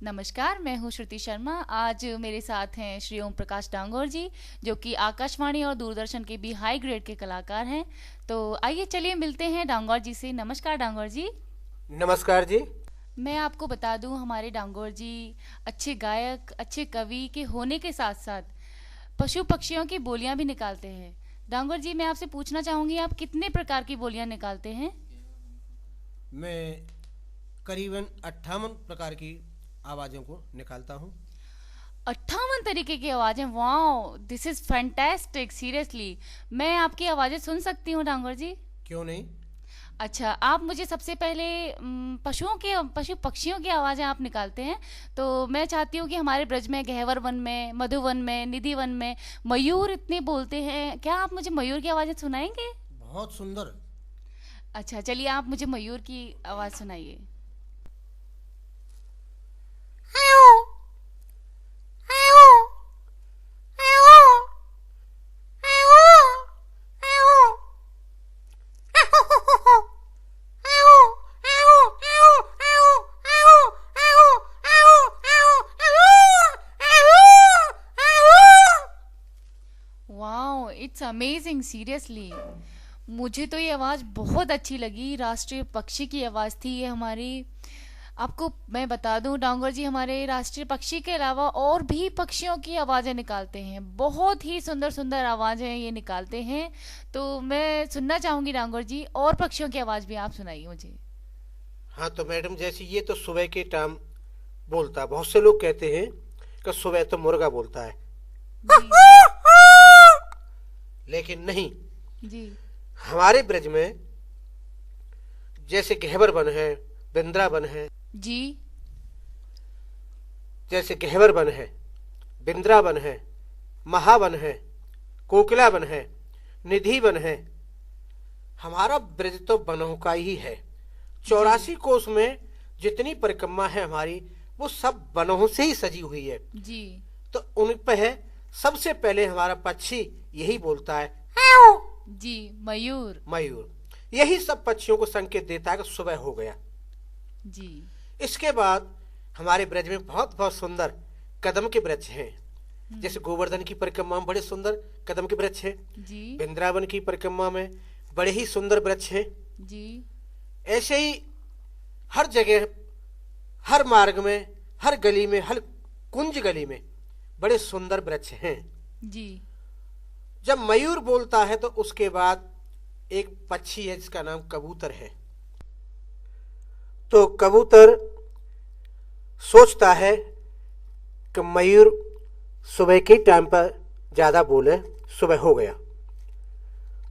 नमस्कार, मैं हूँ श्रुति शर्मा। आज मेरे साथ हैं श्री ओम प्रकाश डांगोर जी, जो कि आकाशवाणी और दूरदर्शन के भी हाई ग्रेड के कलाकार हैं। तो आइए चलिए मिलते हैं डांगोर जी से। नमस्कार डांगोर जी। नमस्कार जी। मैं आपको बता दूं, हमारे डांगोर जी अच्छे गायक, अच्छे कवि के होने के साथ साथ पशु पक्षियों की बोलियां भी निकालते हैं। डांगोर जी, मैं आपसे पूछना चाहूंगी, आप कितने प्रकार की बोलियां निकालते हैं? मैं करीबन 58 प्रकार की आवाज़ों को निकालता हूँ। 58 तरीके की आवाजें! Wow, this is fantastic, seriously. मैं आपकी आवाजें सुन सकती हूँ डांगोर जी? क्यों नहीं। अच्छा, आप मुझे सबसे पहले पशु पक्षियों की आवाजें आप निकालते हैं, तो मैं चाहती हूँ कि हमारे ब्रज में गहवर वन में, मधुवन में, निधि वन में मयूर इतने बोलते हैं, क्या आप मुझे मयूर की आवाजें सुनाएंगे? बहुत सुंदर। अच्छा, चलिए आप मुझे मयूर की आवाज सुनाइए। Wow, it's amazing, seriously. मुझे तो ये आवाज़ बहुत अच्छी लगी। राष्ट्रीय पक्षी की आवाज़ थी ये हमारी। आपको मैं बता दूं डांगर जी, हमारे राष्ट्रीय पक्षी के अलावा और भी पक्षियों की आवाज़ें निकालते हैं। बहुत ही सुंदर सुंदर आवाज़ें ये निकालते हैं। तो मैं सुनना चाहूंगी डांगर जी, और पक्षियों की आवाज़ भी आप सुनाइए मुझे। हाँ तो मैडम, जैसे ये तो सुबह के टाइम बोलता है। बहुत से लोग कहते हैं कि सुबह तो मुर्गा बोलता है, जी लेकिन नहीं। जी हमारे ब्रज में जैसे गहवर वन है, बिंद्रावन है, जी जैसे गहवर वन है, बिंद्रावन है, महावन है, कोकिला वन है, निधि वन है। हमारा ब्रज तो वनों का ही है। जी 84 कोस में जितनी परिक्रमा है हमारी, वो सब वनों से ही सजी हुई है। जी तो उन पे है, सबसे पहले हमारा पक्षी यही बोलता है, "हाँ।" जी मयूर। मयूर। यही सब पक्षियों को संकेत देता है कि सुबह हो गया। जी इसके बाद हमारे ब्रज में बहुत बहुत सुंदर कदम के वृक्ष हैं। जैसे गोवर्धन की परिक्रमा में बड़े सुंदर कदम के वृक्ष हैं। जी वृंदावन की परिक्रमा में बड़े ही सुंदर वृक्ष हैं। जी ऐसे ही हर जगह, हर मार्ग में, हर गली में, हर कुंज गली में बड़े सुंदर वृक्ष हैं। जी जब मयूर बोलता है तो उसके बाद एक पक्षी है जिसका नाम कबूतर है। तो कबूतर सोचता है कि मयूर सुबह के टाइम पर ज़्यादा बोले, सुबह हो गया।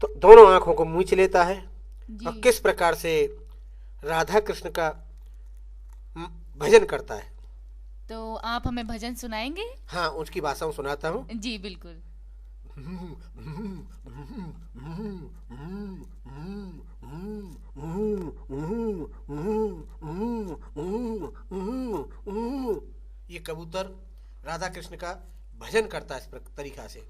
तो दोनों आंखों को मूंछ लेता है जी। और किस प्रकार से राधा कृष्ण का भजन करता है। तो आप हमें भजन सुनाएंगे? हाँ, उसकी भाषा में सुनाता हूँ। जी बिल्कुल। ये कबूतर राधा कृष्ण का भजन करता है इस तरीका से।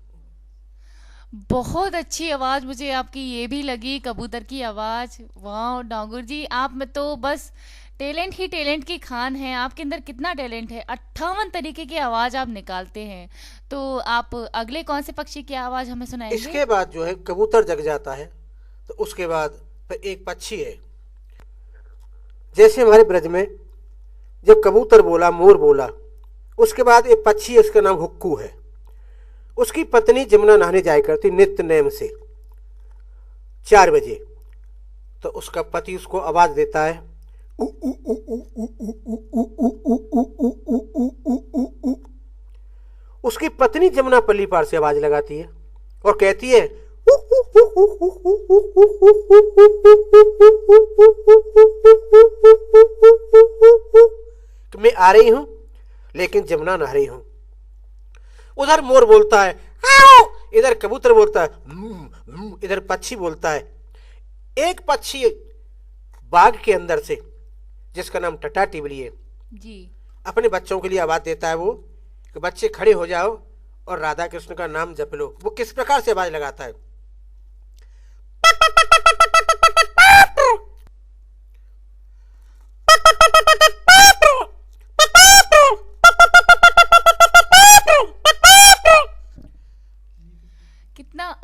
बहुत अच्छी आवाज मुझे आपकी ये भी लगी, कबूतर की आवाज। वाह डांगुर जी, आप में तो बस टैलेंट ही टैलेंट की खान है। आपके अंदर कितना टैलेंट है! 58 तरीके की आवाज आप निकालते हैं। तो आप अगले कौन से पक्षी की आवाज हमें सुनाएंगे? इसके बाद जो है कबूतर जग जाता है। तो उसके बाद फिर एक पक्षी है। जैसे हमारे ब्रज में जब कबूतर बोला, मोर बोला, उसके बाद एक पक्षी है, उसका नाम हुक्कू है। उसकी पत्नी जमुना नहाने जाया करती नित्य नेम से 4 बजे। तो उसका पति उसको आवाज देता है, उ, उ, उ, उ, उ, उ, उ, उ, उ, उ, उ, उ, उ, उ, उ, उ। उसकी पत्नी जमुना पल्ली पार से आवाज लगाती है और कहती है, कि मैं आ रही हूं, लेकिन जमुना नहा रही हूं। उधर मोर बोलता है, "हाओ!" इधर कबूतर बोलता है, इधर पक्षी बोलता है। एक पक्षी बाग के अंदर से, जिसका नाम टटा टिबली है, जी अपने बच्चों के लिए आवाज देता है वो, कि बच्चे खड़े हो जाओ और राधा कृष्ण का नाम जप लो। वो किस प्रकार से आवाज लगाता है,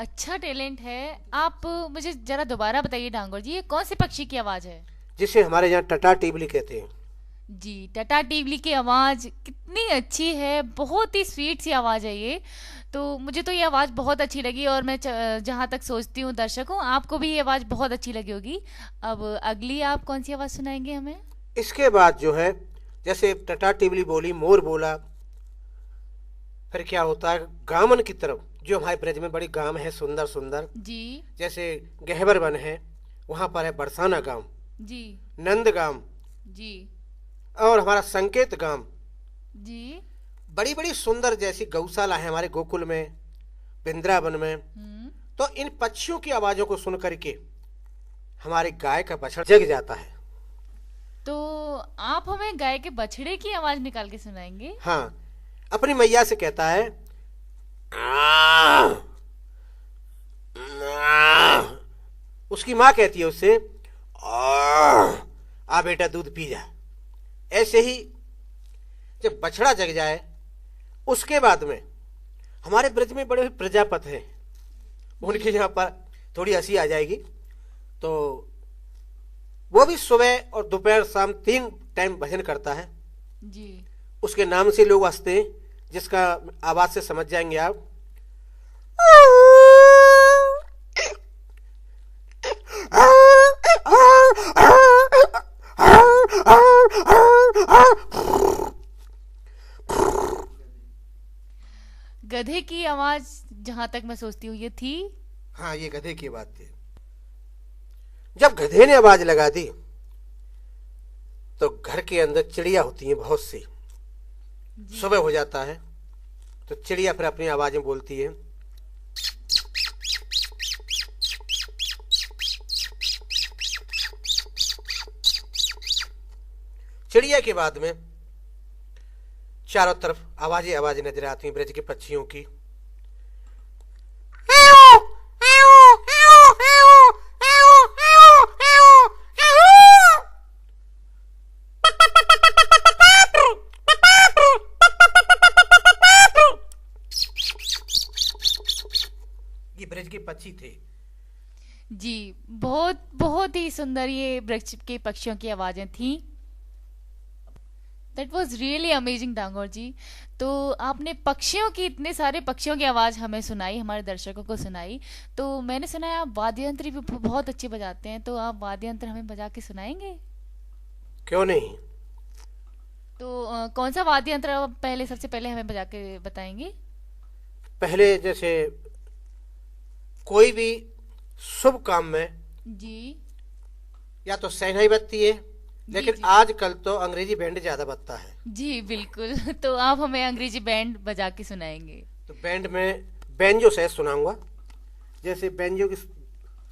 अच्छा टैलेंट है। आप मुझे जरा दोबारा बताइए डांगोर जी, ये कौन से पक्षी की आवाज है? जिसे हमारे यहाँ टटा टिबली कहते हैं। जी, टटा टिबली की आवाज कितनी अच्छी है, बहुत ही स्वीट सी आवाज है ये। तो मुझे तो ये आवाज बहुत अच्छी लगी, और मैं जहाँ तक सोचती हूँ दर्शकों, आपको भी ये आवाज बहुत अच्छी लगी होगी। अब अगली आप कौन सी आवाज सुनाएंगे हमें? इसके बाद जो है, जैसे टटा टिबली बोली, मोर बोला, फिर क्या होता है गामन की तरफ, जो हमारे ब्रज में बड़ी गांव है सुंदर सुंदर, जी जैसे गहबर वन है, वहाँ पर है बरसाना गांव, जी नंद गांव, जी और हमारा संकेत गांव। जी। बड़ी बड़ी सुंदर जैसी गौशाला है हमारे गोकुल में, वृंदावन में। तो इन पक्षियों की आवाज़ों को सुन करके हमारे गाय का बछड़ा जग जाता है। तो आप हमें गाय के बछड़े की आवाज निकाल के सुनाएंगे? हाँ, अपनी मैया से कहता है "आ, आ", उसकी माँ कहती है उससे आ बेटा दूध पी जा। ऐसे ही जब बछड़ा जग जाए, उसके बाद में हमारे ब्रज में बड़े प्रजापत हैं, उनके यहाँ पर थोड़ी हंसी आ जाएगी। तो वो भी सुबह और दोपहर शाम 3 टाइम भजन करता है। जी। उसके नाम से लोग हंसते हैं, जिसका आवाज से समझ जाएंगे आप। गधे की आवाज जहां तक मैं सोचती हूँ ये थी। हाँ, ये गधे की बात थी। जब गधे ने आवाज लगा दी तो घर के अंदर चिड़िया होती हैं बहुत सी। सुबह हो जाता है तो चिड़िया फिर अपनी आवाज में बोलती है। चिड़िया के बाद में चारों तरफ आवाजें आवाजें नजर आती हैं ब्रज के पक्षियों की। ये ब्रज के पक्षी थे। जी, बहुत बहुत ही सुंदर ये वृक्ष के पक्षियों की आवाजें थी। दैट वॉज रियली अमेजिंग डांगोर जी। तो आपने पक्षियों की, इतने सारे पक्षियों की आवाज़ हमें सुनाई, हमारे दर्शकों को सुनाई। तो मैंने सुना है आप वाद्य यंत्र भी बहुत अच्छे बजाते हैं, तो आप वाद्य यंत्र हमें बजा के सुनाएंगे? क्यों नहीं। तो कौन सा वाद्य यंत्र आप पहले, सबसे पहले हमें बजा के बताएंगे? पहले जैसे कोई भी शुभ काम में जी या तो शहनाई बजती है, लेकिन जी। आजकल तो अंग्रेजी बैंड ज्यादा बजता है। जी बिल्कुल। तो आप हमें अंग्रेजी बैंड बजा के सुनाएंगे? तो बैंड में बैंजो से सुनाऊंगा। जैसे बैंजो की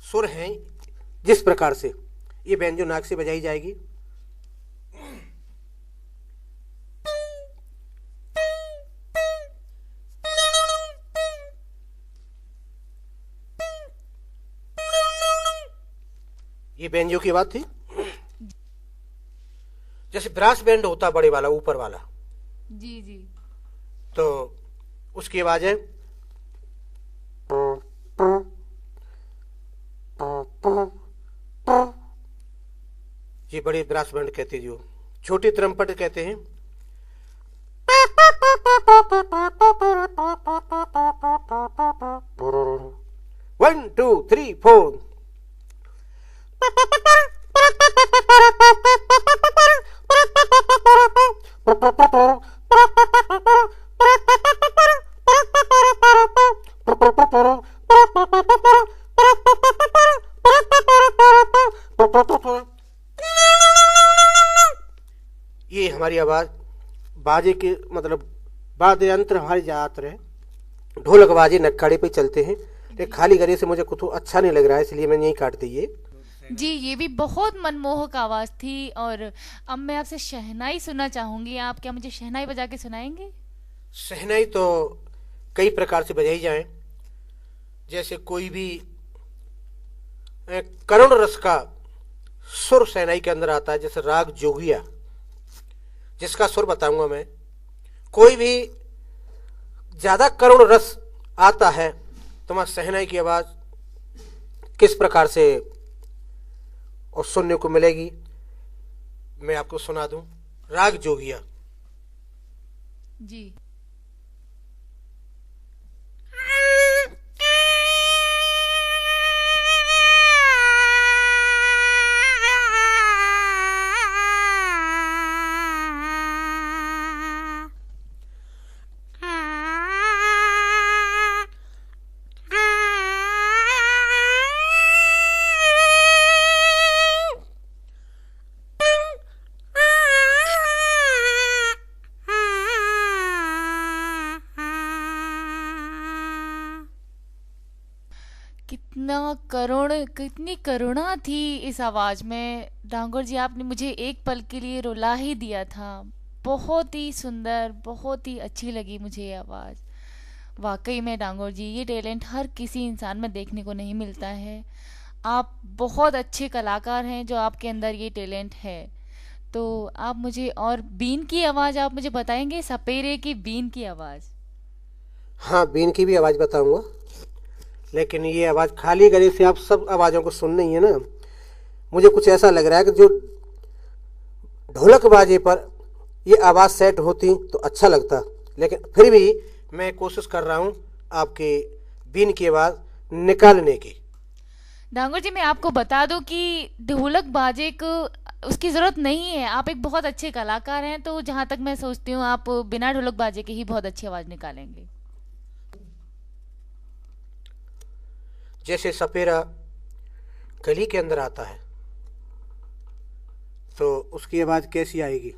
सुर हैं जिस प्रकार से, ये बैंजो नाक से बजाई जाएगी। ये बैंजो की बात थी। जैसे ब्रास बैंड होता बड़े वाला, ऊपर वाला, जी जी। तो उसकी आवाज है। ये बड़ी ब्रास बैंड कहते हैं, जो छोटी त्रमपट कहते हैं। One two three four. ये हमारी आवाज बाजे के मतलब वाद्य यंत्र हमारी ज्यादातर है। ढोलक बाजे नक्काड़े पे चलते हैं, लेकिन खाली गले से मुझे कुछ अच्छा नहीं लग रहा है, इसलिए मैंने यही काट दी ये। जी, ये भी बहुत मनमोहक आवाज थी। और अब मैं आपसे शहनाई सुनना चाहूंगी। आप क्या मुझे शहनाई बजा के सुनाएंगे? शहनाई तो कई प्रकार से बजाई जाए। जैसे कोई भी करुण रस का सुर शहनाई के अंदर आता है, जैसे राग जोगिया, जिसका सुर बताऊंगा मैं। कोई भी ज्यादा करुण रस आता है, तुम्हारा शहनाई की आवाज़ किस प्रकार से और सुनने को मिलेगी, मैं आपको सुना दूं। राग जोगिया। जी। कितनी करुणा थी इस आवाज में। डांगोर जी, आपने मुझे एक पल के लिए रुला ही दिया था। बहुत ही सुंदर, बहुत ही अच्छी लगी मुझे ये आवाज। वाकई में डांगोर जी, ये टैलेंट हर किसी इंसान में देखने को नहीं मिलता है। आप बहुत अच्छे कलाकार हैं जो आपके अंदर ये टैलेंट है। तो आप मुझे और बीन की आवाज आप मुझे बताएंगे, सपेरे की बीन की आवाज। हाँ, बीन की भी आवाज़ बताऊंगा, लेकिन ये आवाज़ खाली गले से आप सब आवाज़ों को सुन नहीं है ना। मुझे कुछ ऐसा लग रहा है कि जो ढोलक बाजे पर ये आवाज़ सेट होती तो अच्छा लगता, लेकिन फिर भी मैं कोशिश कर रहा हूँ आपके बीन की आवाज़ निकालने की। डांगोर जी, मैं आपको बता दूं कि ढोलक बाजे को उसकी ज़रूरत नहीं है। आप एक बहुत अच्छे कलाकार हैं, तो जहाँ तक मैं सोचती हूँ आप बिना ढोलक बाजे के ही बहुत अच्छी आवाज़ निकालेंगे। जैसे सपेरा गली के अंदर आता है तो उसकी आवाज़ कैसी आएगी।